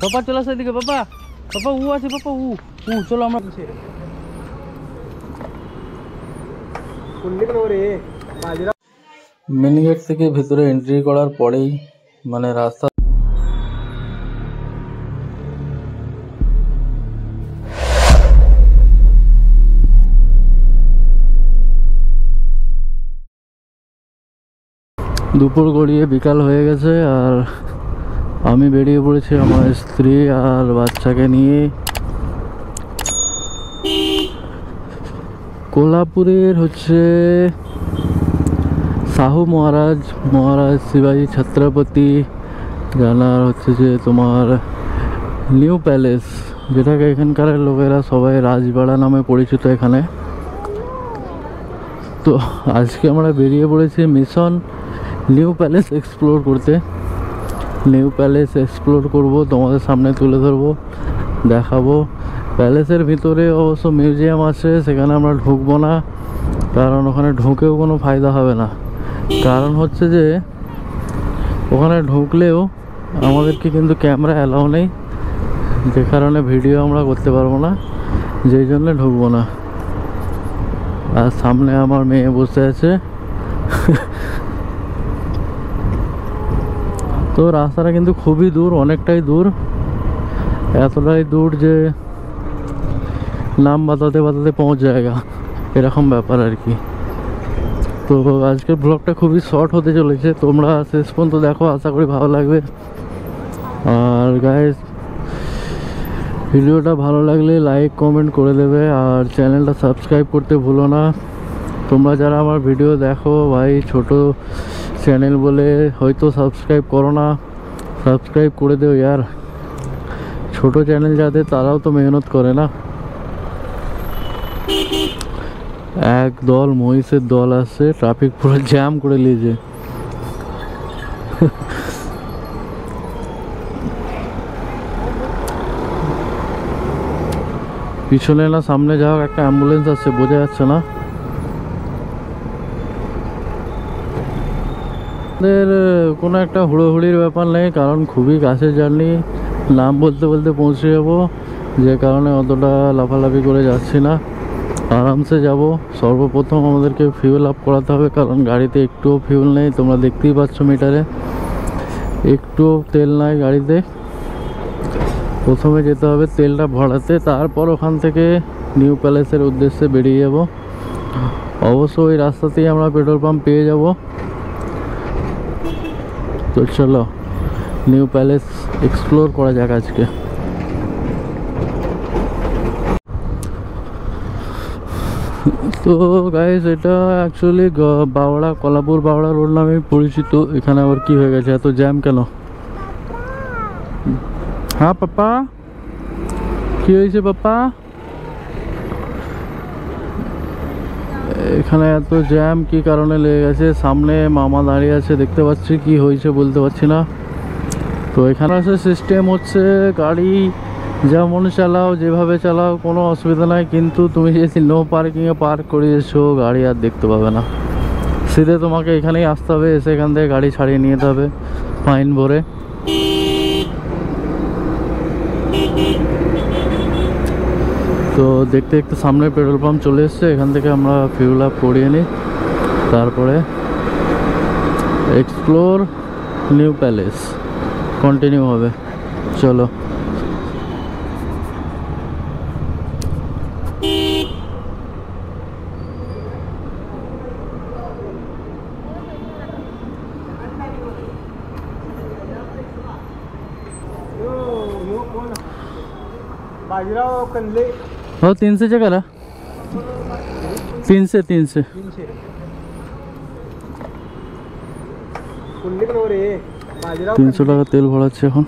পাপা চলে আসো এদিকে পাপা, পাপা উ আছে পাপা উ উ চলো আমরা মেন গেট থেকে ভিতরে এন্ট্রি করার পরেই মানে রাস্তা দুপুর গড়িয়ে বিকাল হয়ে গেছে আর আমি বেরিয়ে পড়েছি আমার স্ত্রী আর বাচ্চাকে নিয়ে কোল্হাপুরের হচ্ছে সাহু মহারাজ শিবাজি ছত্রপতি জানার হচ্ছে যে তোমার নিউ প্যালেস, যেটাকে এখানকার লোকেরা সবাই রাজবাড়া নামে পরিচিত এখানে। তো আজকে আমরা বেরিয়ে পড়েছি মিশন নিউ প্যালেস এক্সপ্লোর করতে। নিউ প্যালেস এক্সপ্লোর করব, তোমাদের সামনে তুলে ধরবো, দেখাবো। প্যালেসের ভিতরে অবশ্য মিউজিয়াম আছে, সেখানে আমরা ঢুকবো না, কারণ ওখানে ঢুকেও কোনো ফায়দা হবে না। কারণ হচ্ছে যে ওখানে ঢুকলেও আমাদেরকে কিন্তু ক্যামেরা অ্যালাউ নেই, যে কারণে ভিডিও আমরা করতে পারবো না, যেই জন্য ঢুকবো না। আর সামনে আমার মেয়ে বসে আছে। তো রাস্তাটা কিন্তু খুবই দূর, অনেকটাই দূর, এতটাই দূর যে নাম বাতাতে বাতাতে পৌঁছ যায়গা, এরকম ব্যাপার আর কি। তো আজকের ব্লগটা খুবই শর্ট হতে চলেছে, তোমরা শেষ পর্যন্ত দেখো, আশা করি ভালো লাগবে। আর গাইস, ভিডিওটা ভালো লাগলে লাইক কমেন্ট করে দেবে, আর চ্যানেলটা সাবস্ক্রাইব করতে ভুলো না। তোমরা যারা আমার ভিডিও দেখো ভাই, ছোট চ্যানেল বলে হয়তো সাবস্ক্রাইব করো না, সাবস্ক্রাইব করে দেও ইয়ার। ছোট চ্যানেল যাদের, তারাও তো মেহনত করে না। এক দল মহিষের দল আসছে, ট্রাফিক পুরো জ্যাম করে নিয়েছে। পিছনে না সামনে যাওয়া একটা অ্যাম্বুলেন্স আসছে, বোঝা যাচ্ছে না। আমাদের কোনো একটা হুড়োহুড়ির ব্যাপার নেই, কারণ খুবই কাছের জার্নি, নাম বলতে বলতে পৌঁছে যাবো, যে কারণে অতটা লাফালাফি করে যাচ্ছি না, আরামসে যাব। সর্বপ্রথম আমাদেরকে ফিউল আপ করাতে হবে, কারণ গাড়িতে একটুও ফিউল নেই, তোমরা দেখতেই পাচ্ছ মিটারে একটুও তেল নাই গাড়িতে। প্রথমে যেতে হবে তেলটা ভরাতে, তারপর ওখান থেকে নিউ প্যালেসের উদ্দেশ্যে বেরিয়ে যাব। অবশ্য ওই রাস্তাতেই আমরা পেট্রোল পাম্প পেয়ে যাব। তো চলো নিউ প্যালেস এক্সপ্লোর করা যাক আজকে। তো গাইস, এটা অ্যাকচুয়ালি বাওড়া, কোল্হাপুর বাওড়া রোড নামে পরিচিত। এখানে আবার কি হয়ে গেছে, এত জ্যাম কেন? হ্যাঁ পাপা, কি হয়েছে পাপা? এখানে এত জ্যাম কি কারণে লেগে গেছে? সামনে মামা দাঁড়িয়ে আছে, দেখতে পাচ্ছি, কি হয়েছে বলতে পারছি না। তো এখানে আসে সিস্টেম হচ্ছে গাড়ি যেমন চালাও, যেভাবে চালাও, কোনো অসুবিধা নাই, কিন্তু তুমি যদি নো পার্কিংয়ে পার্ক করিয়েছো, গাড়ি আর দেখতে পাবে না। সিধে তোমাকে এখানেই আসতে হবে, এসে এখান থেকে গাড়ি ছাড়িয়ে নিয়ে যেতে হবে ফাইন ভরে। তো দেখতে দেখতে সামনে পেট্রোল পাম্প চলে এসছে, এখান থেকে আমরা ফিউল আপ করিয়ে নিই, তারপরে এক্সপ্লোর নিউ প্যালেস কন্টিনিউ হবে। চলো। हो 300 करा, 300 300 টাকা তেল ভরাচ্ছে এখন।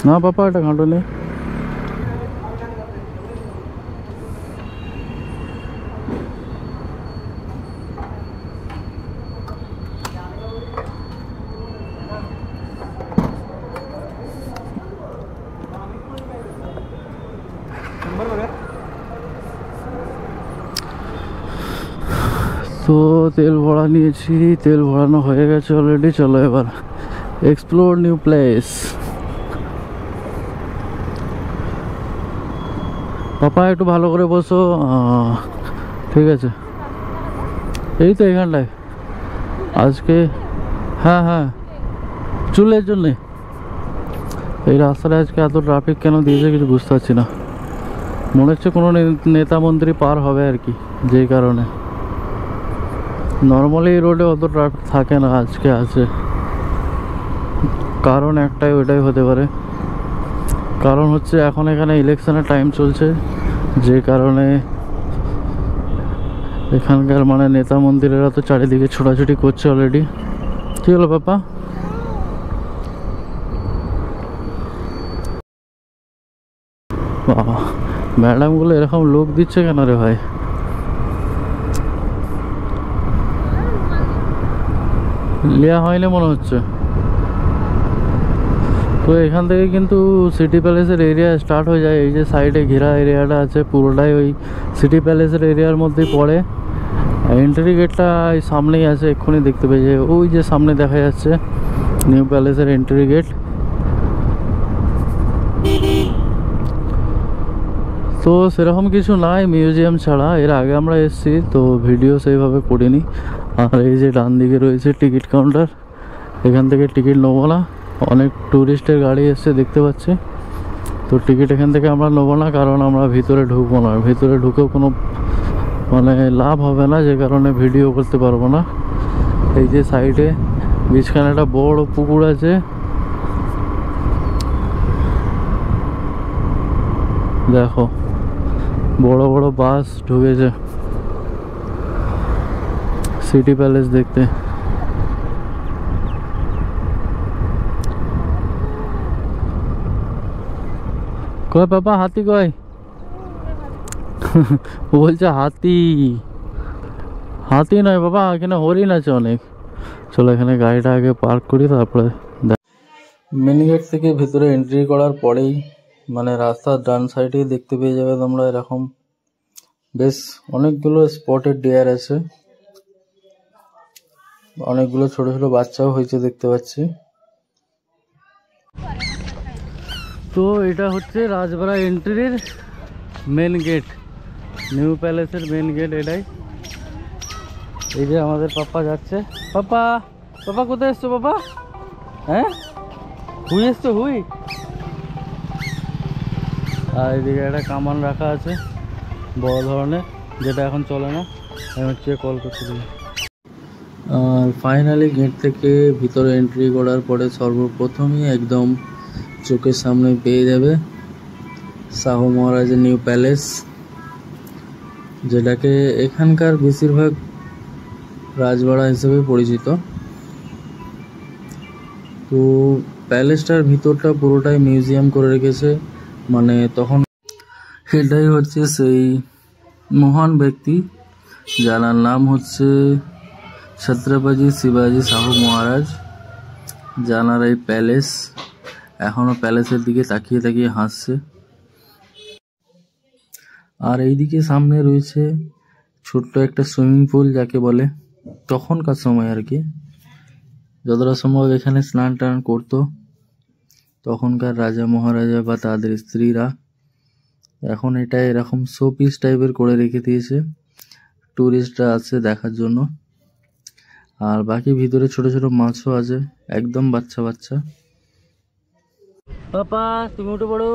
না পাপা, এটা ঘাঁটো নেই। তো তেল ভরা নিয়েছি, তেল ভরানো হয়ে গেছে অলরেডি। চলো এবার এক্সপ্লোর নিউ প্লেস। পাপা একটু ভালো করে বসো। ঠিক আছে, এই তো এখানটায় আজকে। হ্যাঁ হ্যাঁ, চুলের জন্যে এই রাস্তাটা আজকে এত ট্রাফিক কেন দিয়েছে কিছু বুঝতে পারছি না। মনে হচ্ছে কোনো নেতা মন্ত্রী পার হবে আর কি, যেই কারণে। নর্মালি এই রোডে অত ট্রাফিক থাকে না, আজকে আছে। কারণ একটাই, ওইটাই হতে পারে। কারণ হচ্ছে এখন এখানে ইলেকশনের টাইম চলছে, যে কারণে এখানকার মানে নেতা মন্ত্রীরা তো চারিদিকে ছোটাছুটি করছে অলরেডি। কি হলো পাপা? বাবা, ম্যাডামগুলো এরকম লোক দিচ্ছে কেন রে ভাই? লিয়া হয়নি মনে হচ্ছে। তো এখান থেকে কিন্তু সিটি প্যালেসের এরিয়া স্টার্ট হয়ে যায়। এই যে সাইডে ঘেরা এরিয়াটা আছে পুরোটাই ওই সিটি প্যালেসের এরিয়ার মধ্যেই পড়ে। এন্ট্রি গেটটা এই সামনেই আছে, এক্ষুনি দেখতে পেয়ে যায়। ওই যে সামনে দেখা যাচ্ছে নিউ প্যালেসের এন্ট্রি গেট। তো সেরকম কিছু নাই মিউজিয়াম ছাড়া। এর আগে আমরা এসেছি তো ভিডিও সেইভাবে করিনি। আর এই যে ডান দিকে রয়েছে টিকিট কাউন্টার, এখান থেকে টিকিট নেবো না। অনেক ট্যুরিস্টের গাড়ি এসছে দেখতে পাচ্ছি, তো টিকিট এখান থেকে আমরা নেবো না, কারণ আমরা ভিতরে ঢুকবো না। ভিতরে ঢুকেও কোনো মানে লাভ হবে না, যে কারণে ভিডিও করতে পারবো না। এই যে সাইডে মাঝখানে একটা বড় পুকুর আছে, দেখো বড় বড় বাস ঢুকেছে সিটি প্যালেস দেখতে। কয় পাপা হাতি কয়? ও বলছে হাতি। হাতি নয় বাবা, এখানে হরিণ আছে অনেক। চলো এখানে গাড়িটা আগে পার্ক করি, তারপরে মেন গেট থেকে ভেতরে এন্ট্রি করার পরেই মানে রাস্তার ডান সাইডেই দেখতে পেয়ে যাবে তোমরা এরকম বেশ অনেকগুলো স্পটেড ডিয়ার আছে, অনেকগুলো ছোট ছোট বাচ্চাও হয়েছে দেখতে পাচ্ছি। তো এটা হচ্ছে রাজবাড়া এন্ট্রির মেন গেট, নিউ প্যালেসের মেন গেট এটাই। এই যে আমাদের পাপা যাচ্ছে। পাপা, পাপা কোথায় এসছো পাপা? হ্যাঁ, হুই এসছো হুই? আর এদিকে একটা কামান রাখা আছে বড় ধরনের, যেটা এখন চলে না, আমি হচ্ছে কল করতে দিই। আর ফাইনালি গেট থেকে ভিতরে এন্ট্রি করার পরে সর্বপ্রথমই একদম চোখের সামনে পেয়ে যাবে শাহু মহারাজের নিউ প্যালেস, যেটাকে এখানকার বেশিরভাগ রাজবাড়া হিসেবে পরিচিত। তো প্যালেসটার ভিতরটা পুরোটাই মিউজিয়াম করে রেখেছে, মানে তখন এটাই হচ্ছে সেই মহান ব্যক্তি যার নাম হচ্ছে ছত্রপতি শিবাজি শাহু মহারাজ, জানার এই প্যালেস এখনো প্যালেসের দিকে তাকিয়ে তাকিয়ে হাসছে। আর এইদিকে সামনে রয়েছে ছোট্ট একটা সুইমিং পুল, যাকে বলে তখনকার সময় আর কি, যতটা সম্ভব এখানে স্নান টান করতো তখনকার রাজা মহারাজা বা তাদের স্ত্রীরা। এখন এটা এরকম শো পিস টাইপের করে রেখে দিয়েছে, টুরিস্টরা আছে দেখার জন্য। আর বাকি ভিতরে ছোট ছোট মাছও আছে, একদম বাচ্চা বাচ্চা। পাপা তুমি উঠে পড়ো,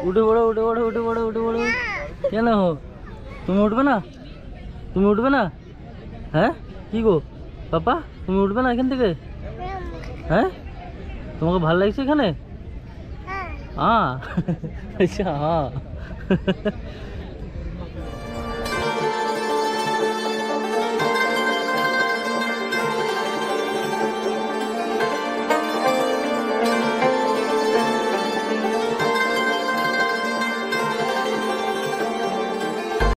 উঠে পড়ো, উঠে পড়ো, উঠে পড়ো, উঠে পড়ো। কেন তুমি উঠবে না? তুমি উঠবে না? হ্যাঁ কি গো পাপা, তুমি উঠবে না এখান থেকে? হ্যাঁ, তোমাকে ভালো লাগছে এখানে? হ্যাঁ, আচ্ছা হ্যাঁ।